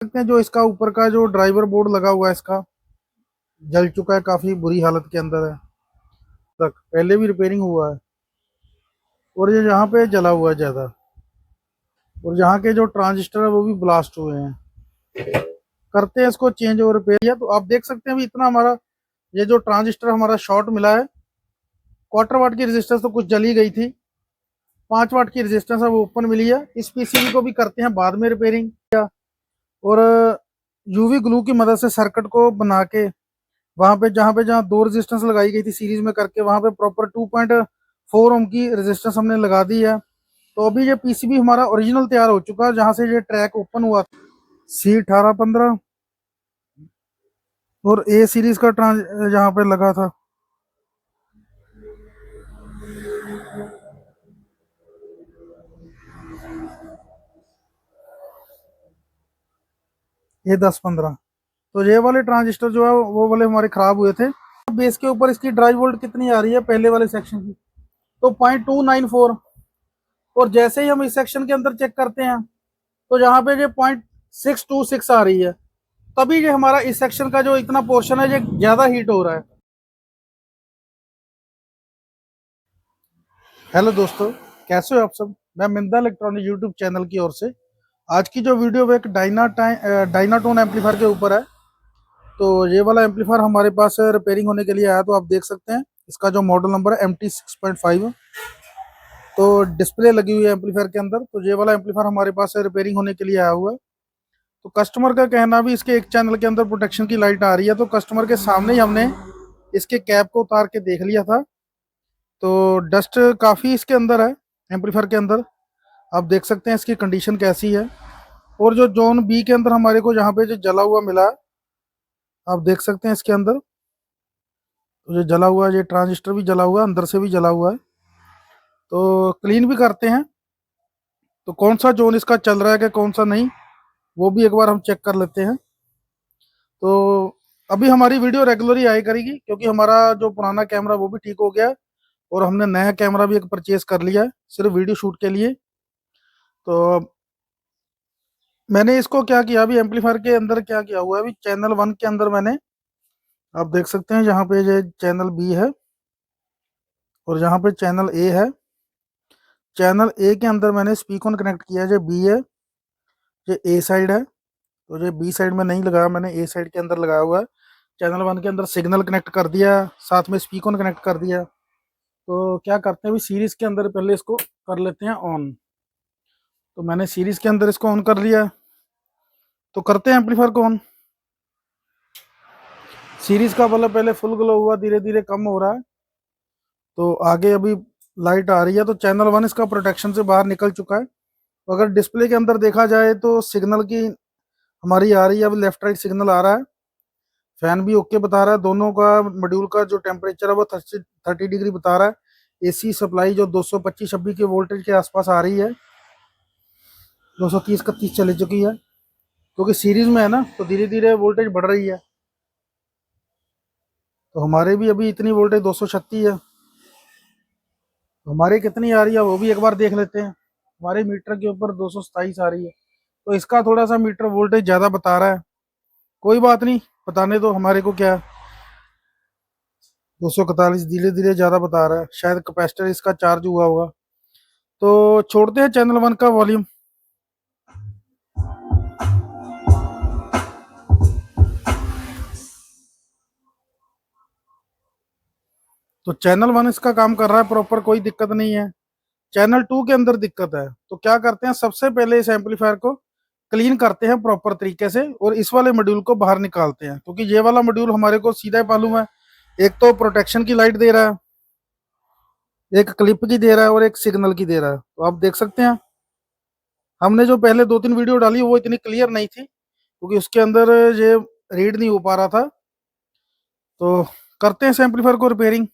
सकते हैं जो इसका ऊपर का जो ड्राइवर बोर्ड लगा हुआ है इसका जल चुका है, काफी बुरी हालत के अंदर है। तक पहले भी रिपेयरिंग हुआ है और ये यहाँ पे जला हुआ है ज्यादा। और यहाँ के जो ट्रांजिस्टर है वो भी ब्लास्ट हुए हैं। करते हैं इसको चेंज और रिपेयर। तो आप देख सकते हैं अभी इतना हमारा ये जो ट्रांजिस्टर हमारा शॉर्ट मिला है। क्वार्टर वाट की रेजिस्टेंस तो कुछ जली गई थी, 5 वाट की रेजिस्टेंस है वो ओपन मिली है। इस पीसीबी को भी करते हैं बाद में रिपेयरिंग। और यूवी ग्लू की मदद से सर्किट को बना के वहां पे जहाँ दो रेजिस्टेंस लगाई गई थी सीरीज में करके वहां पे प्रॉपर 2.4 ओम की रेजिस्टेंस हमने लगा दी है। तो अभी ये पीसीबी हमारा ओरिजिनल तैयार हो चुका है जहां से ये ट्रैक ओपन हुआ। C1815 और ए सीरीज का ट्रांस यहाँ पे लगा था। ये 1015। तो ये वाले ट्रांजिस्टर जो है वो वाले हमारे खराब हुए थे। बेस के ऊपर इसकी ड्राइव वोल्ट कितनी आ रही है पहले वाले सेक्शन की, तो 0.294। और जैसे ही हम इस सेक्शन के अंदर चेक करते हैं तो यहाँ पे ये 0.626 आ रही है। तभी ये हमारा इस सेक्शन का जो इतना पोर्शन है ये ज्यादा हीट हो रहा है। हेलो दोस्तों, कैसे हो आप सब। मैं मिंदा इलेक्ट्रॉनिक यूट्यूब चैनल की ओर से आज की जो वीडियो वो एक डायनाटोन एम्पलीफायर के ऊपर है। तो ये वाला एम्पलीफायर हमारे पास रिपेयरिंग होने के लिए आया। तो आप देख सकते हैं इसका जो मॉडल नंबर है MT6.5। तो डिस्प्ले लगी हुई है एम्पलीफायर के अंदर। तो ये वाला एम्पलीफायर हमारे पास रिपेयरिंग होने के लिए आया हुआ है। तो कस्टमर का कहना भी इसके एक चैनल के अंदर प्रोटेक्शन की लाइट आ रही है। तो कस्टमर के सामने ही हमने इसके कैप को उतार के देख लिया था। तो डस्ट काफ़ी इसके अंदर है एम्पलीफायर के अंदर। आप देख सकते हैं इसकी कंडीशन कैसी है। और जो जोन बी के अंदर हमारे को जहाँ पे जो जला हुआ मिला है, आप देख सकते हैं इसके अंदर तो जो जला हुआ है, ये ट्रांजिस्टर भी जला हुआ है, अंदर से भी जला हुआ है। तो क्लीन भी करते हैं। तो कौन सा जोन इसका चल रहा है कि कौन सा नहीं, वो भी एक बार हम चेक कर लेते हैं। तो अभी हमारी वीडियो रेगुलर ही आया करेगी क्योंकि हमारा जो पुराना कैमरा वो भी ठीक हो गया है और हमने नया कैमरा भी एक परचेज कर लिया है सिर्फ वीडियो शूट के लिए। तो मैंने इसको क्या किया, अभी एम्पलीफायर के अंदर क्या किया हुआ है, अभी चैनल 1 के अंदर मैंने, आप देख सकते हैं यहाँ पे ये चैनल बी है और यहाँ पे चैनल ए है। चैनल ए के अंदर मैंने स्पीकर कनेक्ट किया है, जो बी है, ये ए साइड है। तो ये बी साइड में नहीं लगाया, मैंने ए साइड के अंदर लगाया हुआ है। चैनल 1 के अंदर सिग्नल कनेक्ट कर दिया, साथ में स्पीकर कनेक्ट कर दिया। तो क्या करते हैं अभी सीरीज के अंदर पहले इसको कर लेते हैं ऑन। तो मैंने सीरीज के अंदर इसको ऑन कर लिया। तो करते हैं एम्पलीफायर को ऑन। सीरीज का बल्ब पहले फुल ग्लो हुआ, धीरे धीरे कम हो रहा है। तो आगे अभी लाइट आ रही है। तो चैनल 1 इसका प्रोटेक्शन से बाहर निकल चुका है। तो अगर डिस्प्ले के अंदर देखा जाए तो सिग्नल की हमारी आ रही है, अभी लेफ्ट राइट सिग्नल आ रहा है। फैन भी ओके बता रहा है। दोनों का मॉड्यूल का जो टेम्परेचर है वो 30 डिग्री बता रहा है। एसी सप्लाई जो 225-26 के वोल्टेज के आसपास आ रही है, 230-31 चली चुकी है क्योंकि सीरीज में है ना, तो धीरे धीरे वोल्टेज बढ़ रही है। तो हमारे भी अभी इतनी वोल्टेज 236 है। तो हमारे कितनी आ रही है वो भी एक बार देख लेते हैं। हमारे मीटर के ऊपर 227 आ रही है। तो इसका थोड़ा सा मीटर वोल्टेज ज़्यादा बता रहा है। कोई बात नहीं, बताने दो, हमारे को क्या। 241 धीरे धीरे ज़्यादा बता रहा है, शायद कैपेसिटर इसका चार्ज हुआ होगा। तो छोड़ते हैं चैनल 1 का वॉल्यूम। तो चैनल 1 इसका काम कर रहा है प्रॉपर, कोई दिक्कत नहीं है। चैनल 2 के अंदर दिक्कत है। तो क्या करते हैं, सबसे पहले इस एम्पलीफायर को क्लीन करते हैं प्रॉपर तरीके से और इस वाले मॉड्यूल को बाहर निकालते हैं क्योंकि ये वाला मॉड्यूल हमारे को सीधा मालूम है, एक तो प्रोटेक्शन की लाइट दे रहा है, एक क्लिप की दे रहा है और एक सिग्नल की दे रहा है। तो आप देख सकते हैं हमने जो पहले 2-3 वीडियो डाली वो इतनी क्लियर नहीं थी क्योंकि उसके अंदर ये रीड नहीं हो पा रहा था। तो करते हैं इस एम्पलीफायर को रिपेयरिंग,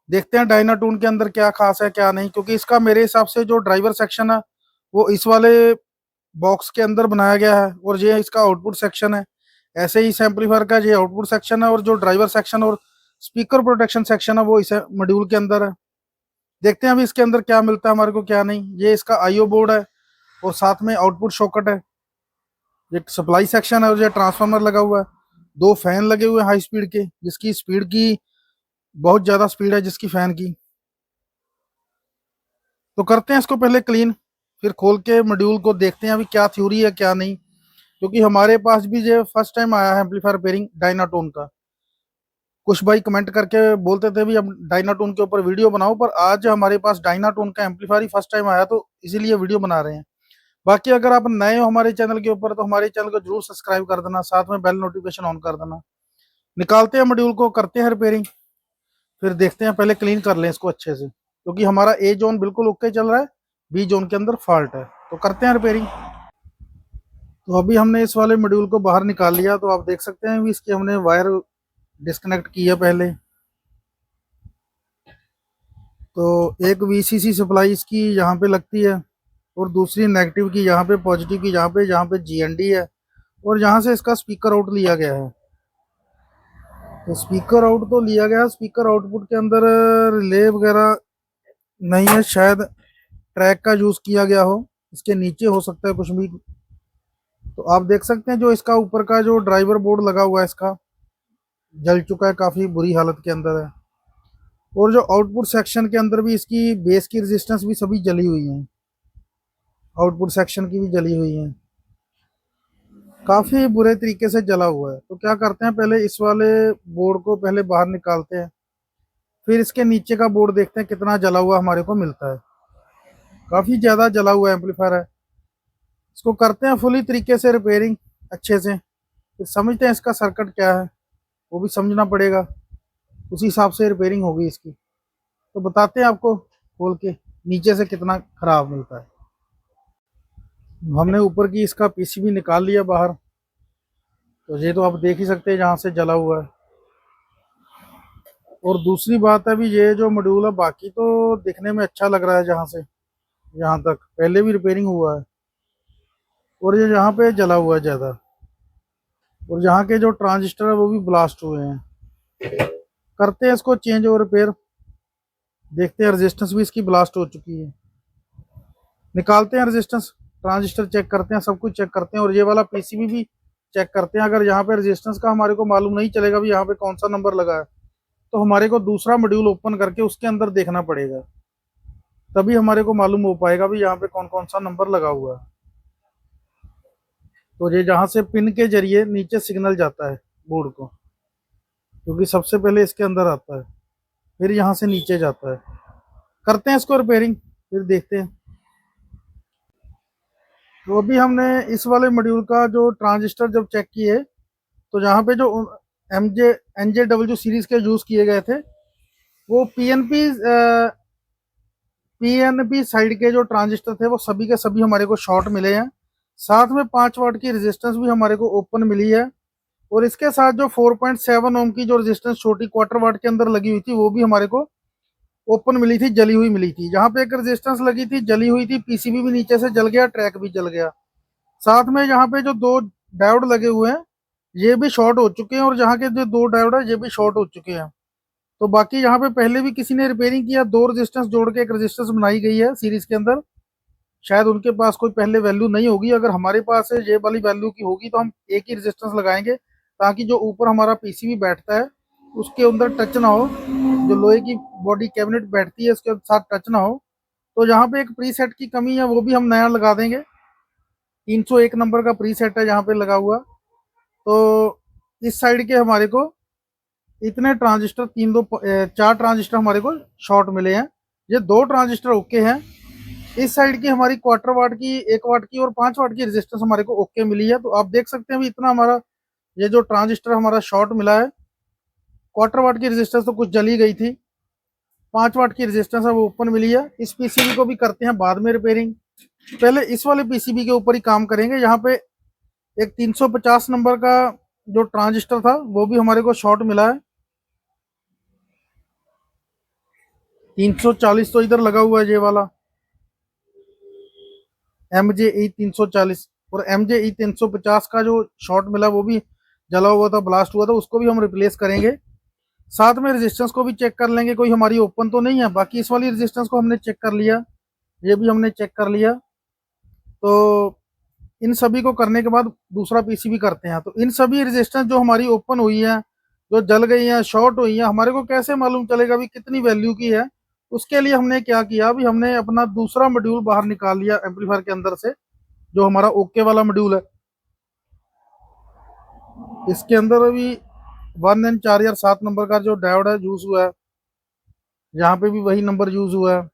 देखते हैं डायनाटून के अंदर क्या खास है क्या नहीं। क्योंकि इसका मेरे हिसाब से जो ड्राइवर सेक्शन है वो इस वाले बॉक्स के अंदर बनाया गया है और ये इसका आउटपुट सेक्शन है। ऐसे ही इस एम्पलीफायर का ये आउटपुट सेक्शन है और जो ड्राइवर सेक्शन और स्पीकर प्रोटेक्शन सेक्शन है वो इस मॉड्यूल के अंदर है। देखते हैं अभी इसके अंदर क्या मिलता है हमारे को क्या नहीं। ये इसका आईओ बोर्ड है और साथ में आउटपुट सॉकेट है। एक सप्लाई सेक्शन है और ये ट्रांसफार्मर लगा हुआ है। दो फैन लगे हुए हैं हाई स्पीड के, जिसकी स्पीड की बहुत ज़्यादा स्पीड है जिसकी फैन की। तो करते हैं इसको पहले क्लीन, फिर खोल के मॉड्यूल को देखते हैं अभी क्या थ्योरी है क्या नहीं, क्योंकि हमारे पास भी ये फर्स्ट टाइम आया है एम्पलीफायर रिपेयरिंग डायनाटोन का। कुछ भाई कमेंट करके बोलते थे भी अब डायनाटोन के ऊपर वीडियो बनाओ, पर आज हमारे पास डायनाटोन का एम्पलीफायर ही फर्स्ट टाइम आया तो इसीलिए वीडियो बना रहे हैं। बाकी अगर आप नए हो हमारे चैनल के ऊपर तो हमारे चैनल को जरूर सब्सक्राइब कर देना, साथ में बेल नोटिफिकेशन ऑन कर देना। निकालते हैं मॉड्यूल को, करते हैं रिपेयरिंग, फिर देखते हैं, पहले क्लीन कर लें इसको अच्छे से, क्योंकि हमारा ए जोन बिल्कुल ओके चल रहा है, बी जोन के अंदर फॉल्ट है। तो करते हैं रिपेयरिंग। तो अभी हमने इस वाले मॉड्यूल को बाहर निकाल लिया, तो आप देख सकते हैं भी इसकी हमने वायर डिस्कनेक्ट की है पहले। तो एक वीसीसी सप्लाई इसकी यहाँ पे लगती है और दूसरी नेगेटिव की यहाँ पे, पॉजिटिव की जहाँ पे जीएनडी है, और यहाँ से इसका स्पीकर आउट लिया गया है। तो स्पीकर आउट तो लिया गया, स्पीकर आउटपुट के अंदर रिले वगैरह नहीं है, शायद ट्रैक का यूज किया गया हो, इसके नीचे हो सकता है कुछ भी। तो आप देख सकते हैं जो इसका ऊपर का जो ड्राइवर बोर्ड लगा हुआ है इसका जल चुका है, काफी बुरी हालत के अंदर है। और जो आउटपुट सेक्शन के अंदर भी इसकी बेस की रेजिस्टेंस भी सभी जली हुई है, आउटपुट सेक्शन की भी जली हुई है, काफी बुरे तरीके से जला हुआ है। तो क्या करते हैं, पहले इस वाले बोर्ड को पहले बाहर निकालते हैं, फिर इसके नीचे का बोर्ड देखते हैं कितना जला हुआ हमारे को मिलता है। काफी ज्यादा जला हुआ एम्पलीफायर है। इसको करते हैं फुली तरीके से रिपेयरिंग अच्छे से, फिर समझते हैं इसका सर्किट क्या है, वो भी समझना पड़ेगा, उसी हिसाब से रिपेयरिंग होगी इसकी। तो बताते हैं आपको खोल के नीचे से कितना खराब मिलता है। हमने ऊपर की इसका पीसीबी निकाल लिया बाहर, तो ये तो आप देख ही सकते हैं जहाँ से जला हुआ है। और दूसरी बात है भी ये जो मॉड्यूल है बाकी तो दिखने में अच्छा लग रहा है, जहाँ से यहाँ तक पहले भी रिपेयरिंग हुआ है, और ये यहाँ पे जला हुआ है ज़्यादा, और यहाँ के जो ट्रांजिस्टर है वो भी ब्लास्ट हुए हैं। करते हैं इसको चेंज और रिपेयर, देखते हैं रेजिस्टेंस भी इसकी ब्लास्ट हो चुकी है। निकालते हैं रेजिस्टेंस, ट्रांजिस्टर चेक करते हैं, सब कुछ चेक करते हैं, और ये वाला पीसीबी भी चेक करते हैं। अगर यहाँ पे रेजिस्टेंस का हमारे को मालूम नहीं चलेगा भी यहाँ पे कौन सा नंबर लगा है, तो हमारे को दूसरा मॉड्यूल ओपन करके उसके अंदर देखना पड़ेगा, तभी हमारे को मालूम हो पाएगा भी यहाँ पे कौन कौन सा नंबर लगा हुआ है। तो ये जहाँ से पिन के जरिए नीचे सिग्नल जाता है बोर्ड को, क्योंकि सबसे पहले इसके अंदर आता है, फिर यहाँ से नीचे जाता है। करते हैं इसको रिपेयरिंग, फिर देखते हैं। तो अभी हमने इस वाले मॉड्यूल का जो ट्रांजिस्टर जब चेक किए, तो जहाँ पे जो NJW सीरीज के यूज किए गए थे, वो पीएनपी साइड के जो ट्रांजिस्टर थे वो सभी के सभी हमारे को शॉर्ट मिले हैं। साथ में 5 वाट की रेजिस्टेंस भी हमारे को ओपन मिली है, और इसके साथ जो 4.7 ओम की जो रेजिस्टेंस छोटी क्वार्टर वाट के अंदर लगी हुई थी वो भी हमारे को ओपन मिली थी, जली हुई मिली थी। जहाँ पे एक रेजिस्टेंस लगी थी जली हुई थी, पीसीबी भी नीचे से जल गया, ट्रैक भी जल गया। साथ में यहाँ पे जो दो डायोड लगे हुए हैं ये भी शॉर्ट हो चुके हैं, और जहाँ के जो दो डायोड है ये भी शॉर्ट हो चुके हैं। तो बाकी यहाँ पे पहले भी किसी ने रिपेयरिंग किया, दो रेजिस्टेंस जोड़ के एक रेजिस्टेंस बनाई गई है सीरीज के अंदर, शायद उनके पास कोई पहले वैल्यू नहीं होगी। अगर हमारे पास ये वाली वैल्यू की होगी तो हम एक ही रेजिस्टेंस लगाएंगे, ताकि जो ऊपर हमारा पीसीबी बैठता है उसके अंदर टच ना हो, जो लोहे की बॉडी कैबिनेट बैठती है उसके साथ टच ना हो। तो यहाँ पे एक प्री सेट की कमी है, वो भी हम नया लगा देंगे। 301 नंबर का प्री सेट है यहाँ पे लगा हुआ। तो इस साइड के हमारे को इतने ट्रांजिस्टर, 4 ट्रांजिस्टर हमारे को शॉर्ट मिले हैं, ये 2 ट्रांजिस्टर ओके हैं। इस साइड की हमारी क्वार्टर वाट की, 1 वाट की और 5 वाट की रेजिस्टेंस हमारे को ओके मिली है। तो आप देख सकते हैं भी इतना हमारा ये जो ट्रांजिस्टर हमारा शॉर्ट मिला है, क्वार्टर वाट की रेजिस्टेंस तो कुछ जली गई थी, 5 वाट की रेजिस्टेंस है वो ओपन मिली है। इस पीसीबी को भी करते हैं बाद में रिपेयरिंग, पहले इस वाले पीसीबी के ऊपर ही काम करेंगे। यहाँ पे एक 350 नंबर का जो ट्रांजिस्टर था वो भी हमारे को शॉर्ट मिला है, 340 तो इधर लगा हुआ है ये वाला MJE 340, और MJE 350 का जो शॉर्ट मिला वो भी जला हुआ था, ब्लास्ट हुआ था, उसको भी हम रिप्लेस करेंगे। साथ में रेजिस्टेंस को भी चेक कर लेंगे कोई हमारी ओपन तो नहीं है। बाकी इस वाली रेजिस्टेंस को हमने चेक कर लिया, ये भी हमने चेक कर लिया। तो इन सभी को करने के बाद दूसरा पीसीबी करते हैं। तो इन सभी रेजिस्टेंस जो हमारी ओपन हुई है, जो जल गई हैं, शॉर्ट हुई हैं, हमारे को कैसे मालूम चलेगा भी कितनी वैल्यू की है? उसके लिए हमने क्या किया, अभी हमने अपना दूसरा मॉड्यूल बाहर निकाल लिया एम्पलीफायर के अंदर से, जो हमारा ओके वाला मॉड्यूल है। इसके अंदर अभी 1N4R7 नंबर का जो डायोड है यूज हुआ है, यहाँ पे भी वही नंबर यूज हुआ है।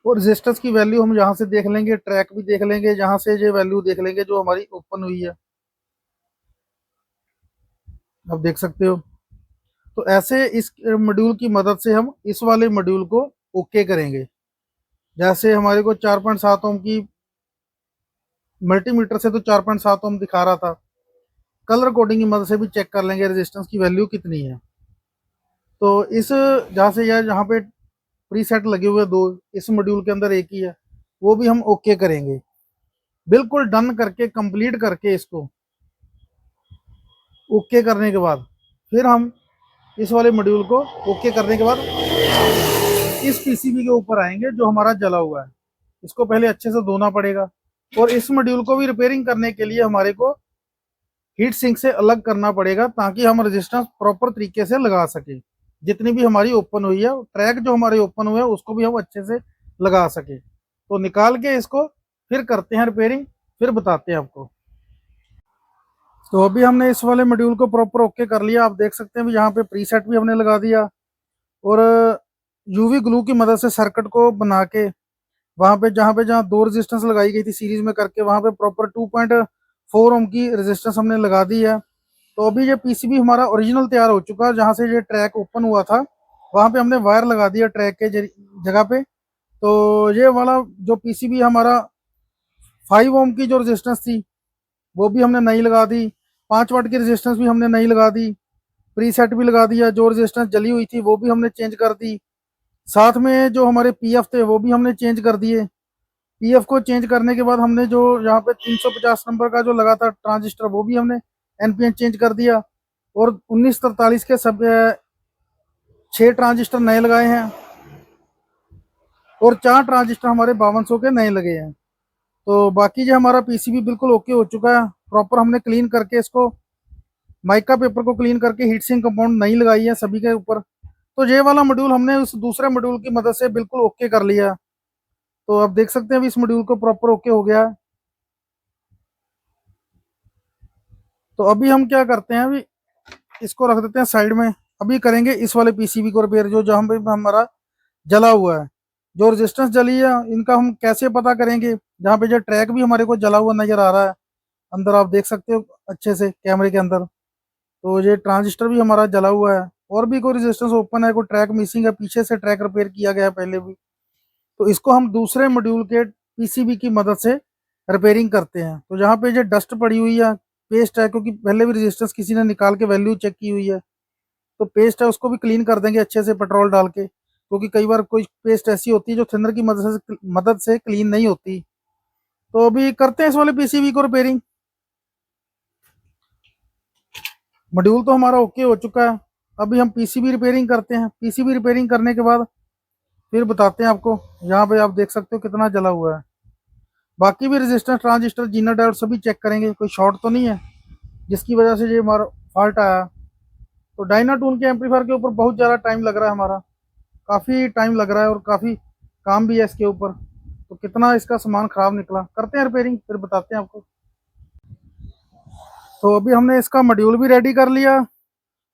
और रेजिस्टेंस की वैल्यू हम यहाँ से देख लेंगे, ट्रैक भी देख लेंगे, जहाँ से ये वैल्यू देख लेंगे जो हमारी ओपन हुई है। आप देख सकते हो। तो ऐसे इस मॉड्यूल की मदद से हम इस वाले मॉड्यूल को ओके करेंगे। जैसे हमारे को 4.7 ओम की मल्टीमीटर से तो 4.7 ओम दिखा रहा था, कलर कोडिंग की मदद से भी चेक कर लेंगे रेजिस्टेंस की वैल्यू कितनी है। तो इस जहाँ से यार यहाँ पे प्रीसेट लगे हुए दो, इस मॉड्यूल के अंदर एक ही है, वो भी हम ओके करेंगे। बिल्कुल डन करके कंप्लीट करके इसको ओके करने के बाद फिर हम इस वाले मॉड्यूल को ओके करने के बाद इस पीसीबी के ऊपर आएंगे जो हमारा जला हुआ है। इसको पहले अच्छे से धोना पड़ेगा, और इस मॉड्यूल को भी रिपेयरिंग करने के लिए हमारे को हीट सिंक से अलग करना पड़ेगा, ताकि हम रेजिस्टेंस प्रॉपर तरीके से लगा सके। जितनी भी हमारी ओपन हुई है, ट्रैक जो हमारे ओपन हुए हैं उसको भी हम अच्छे से लगा सके। तो निकाल के इसको फिर करते हैं रिपेयरिंग, फिर बताते हैं आपको। तो अभी हमने इस वाले मॉड्यूल को प्रॉपर ओके कर लिया। आप देख सकते हैं भी यहाँ पे प्रीसेट भी हमने लगा दिया, और यूवी ग्लू की मदद से सर्किट को बना के वहाँ पे जहाँ दो रेजिस्टेंस लगाई गई थी सीरीज में करके, वहाँ पे प्रॉपर 2.4 ओम की रेजिस्टेंस हमने लगा दी है। तो अभी ये पीसीबी हमारा ओरिजिनल तैयार हो चुका है। जहाँ से ये ट्रैक ओपन हुआ था वहाँ पे हमने वायर लगा दिया ट्रैक के जगह पे। तो ये वाला जो पीसीबी हमारा 5 ओम की जो रेजिस्टेंस थी वो भी हमने नई लगा दी, 5 वाट की रेजिस्टेंस भी हमने नई लगा दी, प्रीसेट भी लगा दिया, जो रेजिस्टेंस जली हुई थी वो भी हमने चेंज कर दी। साथ में जो हमारे पीएफ थे वो भी हमने चेंज कर दिए। पीएफ को चेंज करने के बाद हमने जो यहाँ पे 350 नंबर का जो लगा था ट्रांजिस्टर वो भी हमने एनपीएन चेंज कर दिया, और 1943 के सब 6 ट्रांजिस्टर नए लगाए हैं, और 4 ट्रांजिस्टर हमारे 5200 के नए लगे हैं। तो बाकी जो हमारा पीसीबी बिल्कुल ओके हो चुका है। प्रॉपर हमने क्लीन करके इसको माइका पेपर को क्लीन करके हीट सिंक कंपाउंड नहीं लगाई है सभी के ऊपर। तो ये वाला मॉड्यूल हमने उस दूसरे मॉड्यूल की मदद से बिल्कुल ओके कर लिया। तो आप देख सकते हैं अभी इस मॉड्यूल को प्रॉपर ओके हो गया है। तो अभी हम क्या करते हैं, अभी इसको रख देते हैं साइड में। अभी करेंगे इस वाले पीसीबी को रिपेयर, जो जहाँ पे हमारा जला हुआ है। जो रेजिस्टेंस जली है इनका हम कैसे पता करेंगे, जहाँ पे जो ट्रैक भी हमारे को जला हुआ नजर आ रहा है अंदर, आप देख सकते हो अच्छे से कैमरे के अंदर। तो ये ट्रांजिस्टर भी हमारा जला हुआ है, और भी कोई रेजिस्टेंस ओपन है, कोई ट्रैक मिसिंग है, पीछे से ट्रैक रिपेयर किया गया है पहले भी। तो इसको हम दूसरे मॉड्यूल के पीसीबी की मदद से रिपेयरिंग करते हैं। तो जहाँ पे ये डस्ट पड़ी हुई है, पेस्ट है, क्योंकि पहले भी रेजिस्टेंस किसी ने निकाल के वैल्यू चेक की हुई है, तो पेस्ट है उसको भी क्लीन कर देंगे अच्छे से पेट्रोल डाल के, क्योंकि कई बार कोई पेस्ट ऐसी होती है जो थिनर की मदद से क्लीन नहीं होती। तो अभी करते हैं इस वाले पीसीबी को रिपेयरिंग। मॉड्यूल तो हमारा ओके हो चुका है, अभी हम पीसीबी रिपेयरिंग करते हैं। पीसीबी रिपेयरिंग करने के बाद फिर बताते हैं आपको। यहाँ पे आप देख सकते हो कितना जला हुआ है। बाकी भी रेजिस्टेंस ट्रांजिस्टर जीना डायोड सभी चेक करेंगे, कोई शॉर्ट तो नहीं है जिसकी वजह से ये हमारा फॉल्ट आया। तो डायनाटून के एम्पलीफायर के ऊपर बहुत ज़्यादा टाइम लग रहा है हमारा, काफ़ी टाइम लग रहा है, और काफ़ी काम भी है इसके ऊपर। तो कितना इसका सामान खराब निकला, करते हैं रिपेयरिंग फिर बताते हैं आपको। तो अभी हमने इसका मॉड्यूल भी रेडी कर लिया,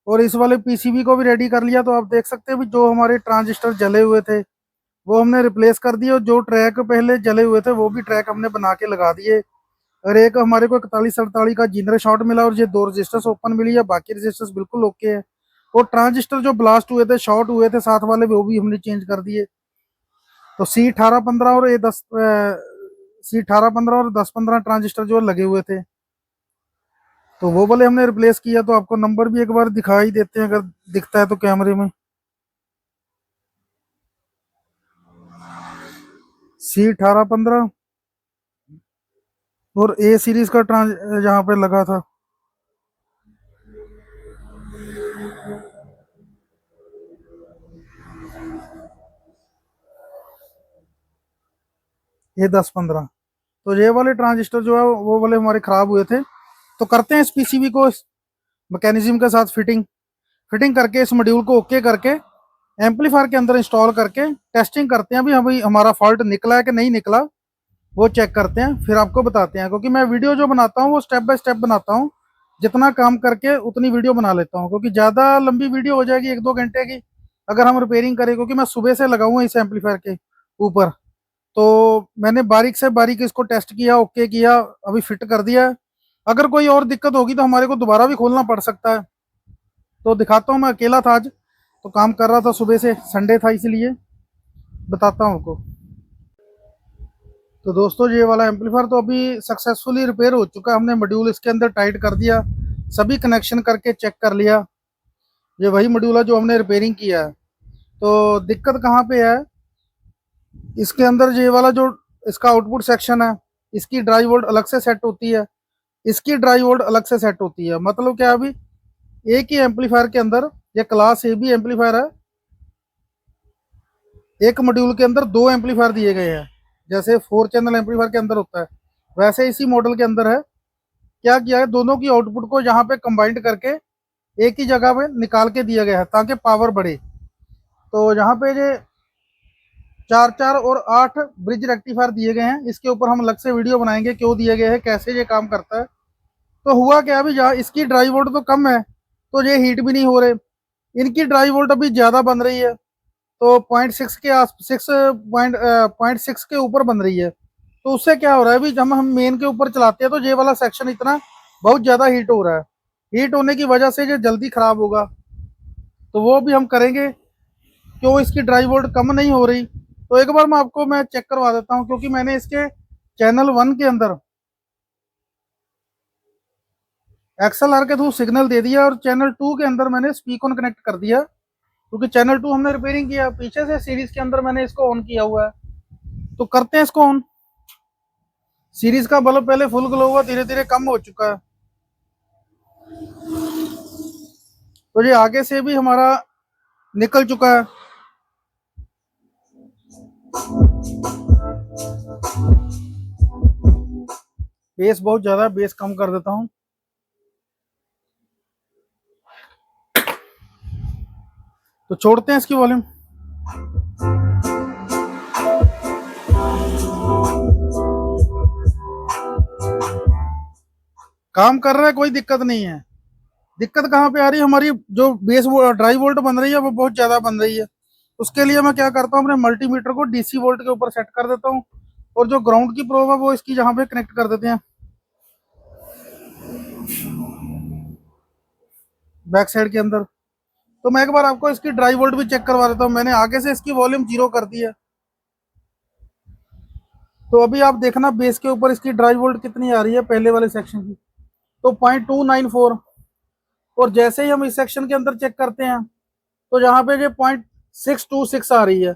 और इस वाले पीसीबी को भी रेडी कर लिया। तो आप देख सकते हैं भी जो हमारे ट्रांजिस्टर जले हुए थे वो हमने रिप्लेस कर दिए, और जो ट्रैक पहले जले हुए थे वो भी ट्रैक हमने बना के लगा दिए। और एक हमारे को 41-48 का जीनर शॉर्ट मिला, और ये 2 रजिस्टर्स ओपन मिली है, बाकी रजिस्टर्स बिल्कुल ओके है। और ट्रांजिस्टर जो ब्लास्ट हुए थे, शॉर्ट हुए थे साथ वाले, वो भी हमने चेंज कर दिए। तो C18-15 और C18-15 और 10-15 ट्रांजिस्टर जो लगे हुए थे, तो वो वाले हमने रिप्लेस किया। तो आपको नंबर भी एक बार दिखाई देते हैं अगर दिखता है तो कैमरे में। C18-15 और A सीरीज का ट्रांस यहाँ पे लगा था। ये 10-15 तो ये वाले ट्रांजिस्टर जो है वो वाले हमारे ख़राब हुए थे। तो करते हैं इस पीसीबी को इस मैकेनिज्म के साथ फिटिंग फिटिंग करके इस मॉड्यूल को ओके करके एम्पलीफायर के अंदर इंस्टॉल करके टेस्टिंग करते हैं अभी हमारा फॉल्ट निकला है कि नहीं निकला, वो चेक करते हैं, फिर आपको बताते हैं। क्योंकि मैं वीडियो जो बनाता हूँ वो स्टेप बाय स्टेप बनाता हूँ, जितना काम करके उतनी वीडियो बना लेता हूँ, क्योंकि ज़्यादा लंबी वीडियो हो जाएगी 1-2 घंटे की अगर हम रिपेयरिंग करें। क्योंकि मैं सुबह से लगा हुआ इस एम्पलीफायर के ऊपर, तो मैंने बारीक से बारीक इसको टेस्ट किया, ओके किया, अभी फिट कर दिया। अगर कोई और दिक्कत होगी तो हमारे को दोबारा भी खोलना पड़ सकता है। तो दिखाता हूँ, मैं अकेला था आज तो काम कर रहा था सुबह से, संडे था इसलिए बताता हूँ आपको। तो दोस्तों ये वाला एम्पलीफायर तो अभी सक्सेसफुली रिपेयर हो चुका है। हमने मॉड्यूल इसके अंदर टाइट कर दिया, सभी कनेक्शन करके चेक कर लिया। ये वही मॉड्यूल है जो हमने रिपेयरिंग किया है। तो दिक्कत कहाँ पे है, इसके अंदर ये वाला जो इसका आउटपुट सेक्शन है, इसकी ड्राई वोल्ट अलग से सेट होती है, इसकी ड्राई वोल्ट अलग से सेट होती है। मतलब क्या, अभी एक ही एम्पलीफायर के अंदर, ये क्लास ए बी एम्पलीफायर है, एक मॉड्यूल के अंदर 2 एम्पलीफायर दिए गए हैं। जैसे 4 चैनल एम्पलीफायर के अंदर होता है, वैसे इसी मॉडल के अंदर है। क्या किया है, दोनों की आउटपुट को यहाँ पे कंबाइंड करके एक ही जगह पे निकाल के दिया गया है ताकि पावर बढ़े। तो यहाँ पे ये 4 और 8 ब्रिज रेक्टिफायर दिए गए हैं। इसके ऊपर हम अलग से वीडियो बनाएंगे क्यों दिए गए हैं, कैसे ये काम करता है। तो हुआ क्या, अभी जहाँ इसकी ड्राई वोल्ट तो कम है तो ये हीट भी नहीं हो रहे, इनकी ड्राई वोल्ट अभी ज़्यादा बन रही है, तो 0.6 के आस 6.6 के ऊपर बन रही है। तो उससे क्या हो रहा है, अभी जब हम मेन के ऊपर चलाते हैं तो ये वाला सेक्शन इतना बहुत ज़्यादा हीट हो रहा है। हीट होने की वजह से ये जल्दी ख़राब होगा, तो वो भी हम करेंगे। क्यों इसकी ड्राई वोल्ट कम नहीं हो रही, तो एक बार मैं चेक करवा देता हूँ। क्योंकि मैंने इसके चैनल 1 के अंदर XLR के थ्रू सिग्नल दे दिया और चैनल 2 के अंदर मैंने स्पीक ऑन कनेक्ट कर दिया। क्योंकि चैनल 2 हमने रिपेयरिंग किया, पीछे से सीरीज के अंदर मैंने इसको ऑन किया हुआ है। तो करते हैं इसको ऑन। सीरीज का बल्ब पहले फुल ग्लो हुआ, धीरे धीरे कम हो चुका है। तो ये आगे से भी हमारा निकल चुका है। बेस बहुत ज्यादा है, बेस कम कर देता हूँ। तो छोड़ते हैं इसकी वॉल्यूम। काम कर रहा है, कोई दिक्कत नहीं है। दिक्कत कहाँ पे आ रही है, हमारी जो बेस ड्राई वोल्ट बन रही है वो बहुत ज़्यादा बन रही है। उसके लिए मैं क्या करता हूँ, अपने मल्टीमीटर को DC वोल्ट के ऊपर सेट कर देता हूँ, और जो ग्राउंड की प्रोब है वो इसकी जहाँ पे कनेक्ट कर देते हैं बैक साइड के अंदर। तो मैं एक बार आपको इसकी ड्राई वोल्ट भी चेक करवा देता हूँ। मैंने आगे से इसकी वॉल्यूम 0 कर दी है। तो अभी आप देखना बेस के ऊपर इसकी ड्राई वोल्ट कितनी आ रही है पहले वाले सेक्शन की, तो 0.294। और जैसे ही हम इस सेक्शन के अंदर चेक करते हैं तो यहाँ पे ये 0.626 आ रही है।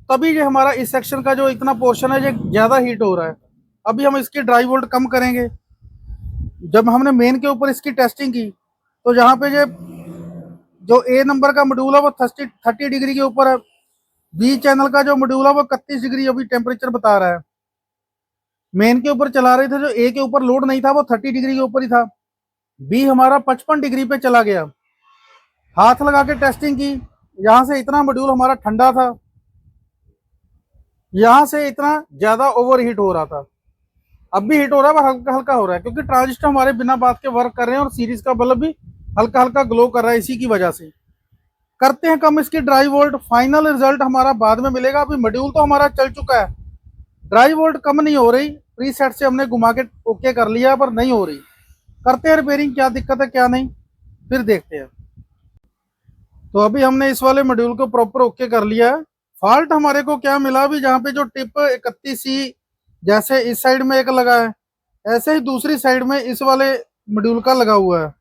तभी ये हमारा इस सेक्शन का जो इतना पोर्शन है ये ज़्यादा हीट हो रहा है। अभी हम इसकी ड्राई वोल्ट कम करेंगे। जब हमने मेन के ऊपर इसकी टेस्टिंग की तो यहाँ पे ये जो A नंबर का मॉड्यूल है वो 30 डिग्री के ऊपर है, B चैनल का जो मॉड्यूल है वो 31 डिग्री अभी टेम्परेचर बता रहा है। मेन के ऊपर चला रहे थे, जो A के ऊपर लोड नहीं था वो 30 डिग्री के ऊपर ही था। B हमारा 55 डिग्री पे चला गया। हाथ लगा के टेस्टिंग की, यहाँ से इतना मॉड्यूल हमारा ठंडा था, यहाँ से इतना ज्यादा ओवर हीट हो रहा था। अब भी हीट हो रहा है पर हल्का हल्का हो रहा है, क्योंकि ट्रांजिस्टर हमारे बिना बात के वर्क कर रहे हैं और सीरीज का बल्ब भी हल्का हल्का ग्लो कर रहा है। इसी की वजह से करते हैं कम इसकी ड्राई वोल्ट। फाइनल रिजल्ट हमारा बाद में मिलेगा। अभी मॉड्यूल तो हमारा चल चुका है, ड्राई वोल्ट कम नहीं हो रही। प्रीसेट से हमने घुमा के ओके कर लिया पर नहीं हो रही। करते हैं रिपेयरिंग, क्या दिक्कत है क्या नहीं, फिर देखते हैं। तो अभी हमने इस वाले मॉड्यूल को प्रॉपर ओके कर लिया है। फॉल्ट हमारे को क्या मिला, अभी जहाँ पे जो टिप 31C जैसे इस साइड में एक लगा है, ऐसे ही दूसरी साइड में इस वाले मॉड्यूल का लगा हुआ है,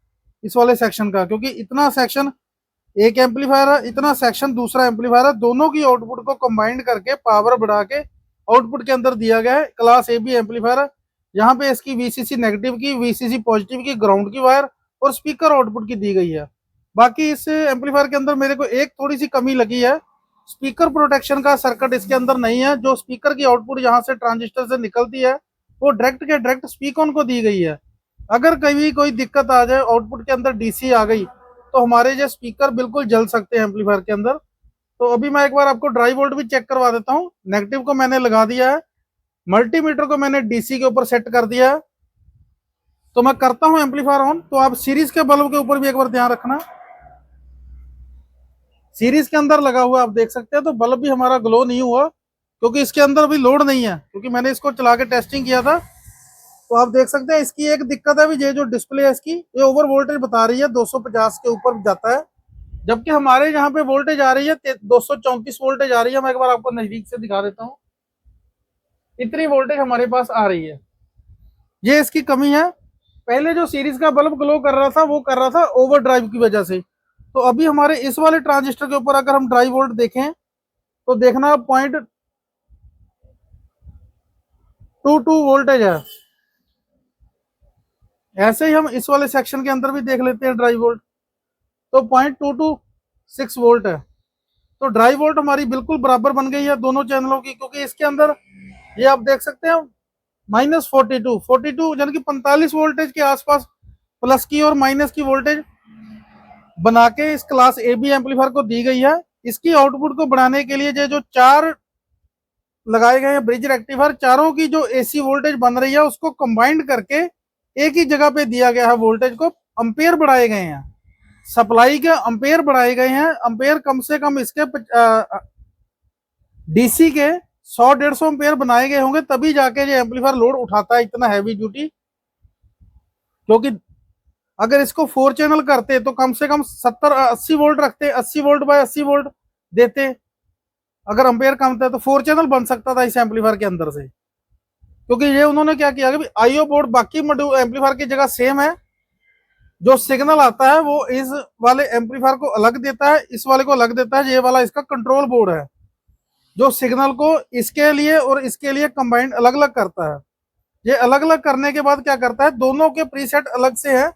इस वाले सेक्शन का। क्योंकि इतना सेक्शन एक एम्पलीफायर है, इतना सेक्शन दूसरा एम्पलीफायर है, दोनों की आउटपुट को कंबाइंड करके पावर बढ़ा के आउटपुट के अंदर दिया गया है। क्लास AB एम्पलीफायर है। यहाँ पे इसकी VCC नेगेटिव की, VCC पॉजिटिव की, ग्राउंड की वायर और स्पीकर आउटपुट की दी गई है। बाकी इस एम्पलीफायर के अंदर मेरे को एक थोड़ी सी कमी लगी है, स्पीकर प्रोटेक्शन का सर्किट इसके अंदर नहीं है। जो स्पीकर की आउटपुट यहाँ से ट्रांजिस्टर से निकलती है वो डायरेक्ट के डायरेक्ट स्पीक ऑन को दी गई है। अगर कभी कोई दिक्कत आ जाए, आउटपुट के अंदर डीसी आ गई, तो हमारे जो स्पीकर बिल्कुल जल सकते हैं एम्पलीफायर के अंदर। तो अभी मैं एक बार आपको ड्राई वोल्ट भी चेक करवा देता हूँ। नेगेटिव को मैंने लगा दिया है, मल्टीमीटर को मैंने डीसी के ऊपर सेट कर दिया है। तो मैं करता हूं एम्पलीफायर ऑन। तो आप सीरीज के बल्ब के ऊपर भी एक बार ध्यान रखना, सीरीज के अंदर लगा हुआ आप देख सकते हैं, तो बल्ब भी हमारा ग्लो नहीं हुआ क्योंकि इसके अंदर भी लोड नहीं है, क्योंकि मैंने इसको चला के टेस्टिंग किया था। तो आप देख सकते हैं इसकी एक दिक्कत है भी, ये जो डिस्प्ले है इसकी, ये ओवर वोल्टेज बता रही है, 250 के ऊपर जाता है, जबकि हमारे यहाँ पे वोल्टेज आ रही है 234 वोल्टेज आ रही है। मैं एक बार आपको नजदीक से दिखा देता हूँ, इतनी वोल्टेज हमारे पास आ रही है। ये इसकी कमी है। पहले जो सीरीज का बल्ब ग्लो कर रहा था वो कर रहा था ओवर ड्राइव की वजह से। तो अभी हमारे इस वाले ट्रांजिस्टर के ऊपर अगर हम ड्राई वोल्ट देखें तो देखना 0.22 वोल्टेज है। ऐसे ही हम इस वाले सेक्शन के अंदर भी देख लेते हैं ड्राई वोल्ट, तो 0.226 वोल्ट है। तो ड्राई वोल्ट हमारी बिल्कुल बराबर बन गई है दोनों चैनलों की, क्योंकि इसके अंदर ये आप देख सकते हैं -42 यानी कि 45 वोल्टेज के आसपास प्लस की और माइनस की वोल्टेज बना के इस क्लास ए बी एम्पलीफायर को दी गई है। इसकी आउटपुट को बढ़ाने के लिए ये जो 4 लगाए गए हैं ब्रिज रेक्टिफायर, चारों की जो एसी वोल्टेज बन रही है उसको कंबाइंड करके एक ही जगह पे दिया गया है। वोल्टेज को अंपेयर बढ़ाए गए हैं, सप्लाई के अंपेयर बढ़ाए गए हैं। अंपेयर कम से कम इसके डीसी के 100-150 अंपेयर बनाए गए होंगे, तभी जाके ये एम्पलीफायर लोड उठाता है इतना हैवी ड्यूटी। क्योंकि अगर इसको 4 चैनल करते तो कम से कम 70-80 वोल्ट रखते, 80 वोल्ट बाय 80 वोल्ट देते। अगर अंपेयर कम था तो 4 चैनल बन सकता था इस एम्पलीफायर के अंदर से। क्योंकि ये उन्होंने क्या किया कि आईओ बोर्ड बाकी मॉड्यूल एम्पलीफायर की जगह सेम है, जो सिग्नल आता है वो इस वाले एम्पलीफायर को अलग देता है, इस वाले को अलग देता है। ये वाला इसका कंट्रोल बोर्ड है जो सिग्नल को इसके लिए और इसके लिए कंबाइंड अलग अलग करता है। ये अलग अलग करने के बाद क्या करता है, दोनों के प्रीसेट अलग से हैं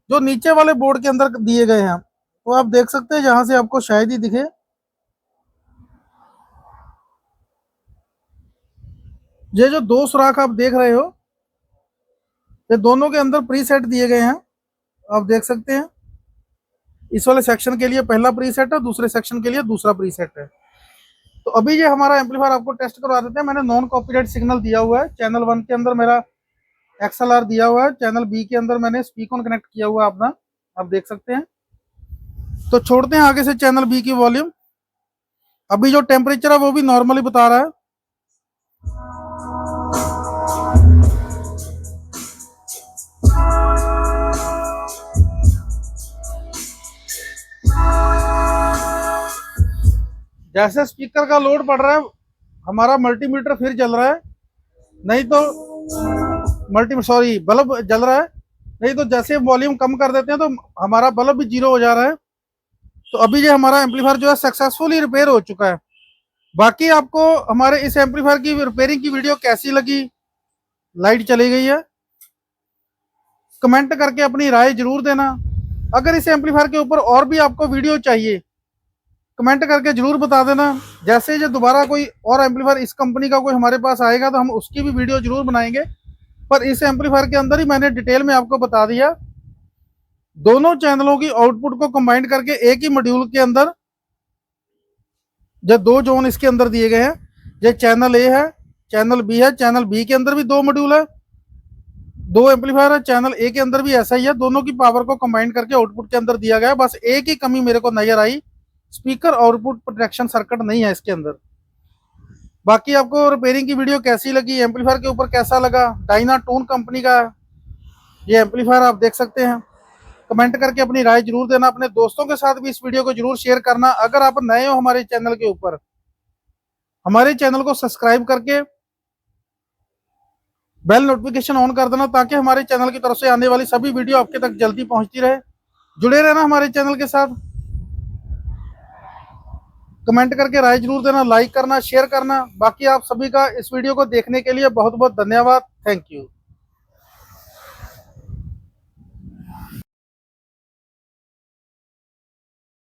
जो नीचे वाले बोर्ड के अंदर दिए गए हैं। तो आप देख सकते हैं, जहां से आपको शायद ही दिखे, ये जो 2 सुराख आप देख रहे हो, ये दोनों के अंदर प्रीसेट दिए गए हैं। आप देख सकते हैं इस वाले सेक्शन के लिए पहला प्रीसेट है, दूसरे सेक्शन के लिए दूसरा प्रीसेट है। तो अभी ये हमारा एम्पलीफायर आपको टेस्ट करवा देते हैं। मैंने नॉन कॉपीराइट सिग्नल दिया हुआ है। चैनल 1 के अंदर मेरा XLR दिया हुआ है, चैनल बी के अंदर मैंने स्पीक ऑन कनेक्ट किया हुआ है अपना, आप देख सकते हैं। तो छोड़ते हैं आगे से चैनल बी की वॉल्यूम। अभी जो टेम्परेचर है वो भी नॉर्मली बता रहा है। जैसे स्पीकर का लोड पड़ रहा है हमारा मल्टीमीटर फिर जल रहा है, नहीं तो बल्ब जल रहा है। नहीं तो जैसे वॉल्यूम कम कर देते हैं तो हमारा बल्ब भी 0 हो जा रहा है। तो अभी ये हमारा एम्पलीफायर जो है सक्सेसफुली रिपेयर हो चुका है। बाकी आपको हमारे इस एम्पलीफायर की रिपेयरिंग की वीडियो कैसी लगी, लाइट चली गई है, कमेंट करके अपनी राय जरूर देना। अगर इस एम्पलीफायर के ऊपर और भी आपको वीडियो चाहिए कमेंट करके जरूर बता देना। जैसे जो दोबारा कोई और एम्पलीफायर इस कंपनी का कोई हमारे पास आएगा तो हम उसकी भी वीडियो जरूर बनाएंगे। पर इस एम्पलीफायर के अंदर ही मैंने डिटेल में आपको बता दिया, दोनों चैनलों की आउटपुट को कंबाइन करके एक ही मॉड्यूल के अंदर जो 2 जोन इसके अंदर दिए गए हैं, ये चैनल ए है, चैनल बी है। चैनल बी के अंदर भी 2 मॉड्यूल है, 2 एम्पलीफायर है। चैनल ए के अंदर भी ऐसा ही है, दोनों की पावर को कंबाइन करके आउटपुट के अंदर दिया गया है। बस एक ही कमी मेरे को नजर आई, स्पीकर आउटपुट प्रोटेक्शन सर्किट नहीं है इसके अंदर। बाकी आपको रिपेयरिंग की वीडियो कैसी लगी, एम्पलीफायर के ऊपर कैसा लगा, डायनाटोन कंपनी का ये एम्पलीफायर आप देख सकते हैं। कमेंट करके अपनी राय जरूर देना, अपने दोस्तों के साथ भी इस वीडियो को जरूर शेयर करना। अगर आप नए हो हमारे चैनल के ऊपर, हमारे चैनल को सब्सक्राइब करके बेल नोटिफिकेशन ऑन कर देना, ताकि हमारे चैनल की तरफ से आने वाली सभी वीडियो आपके तक जल्दी पहुंचती रहे। जुड़े रहना हमारे चैनल के साथ, कमेंट करके राय जरूर देना, लाइक करना, शेयर करना। बाकी आप सभी का इस वीडियो को देखने के लिए बहुत बहुत धन्यवाद। Thank you.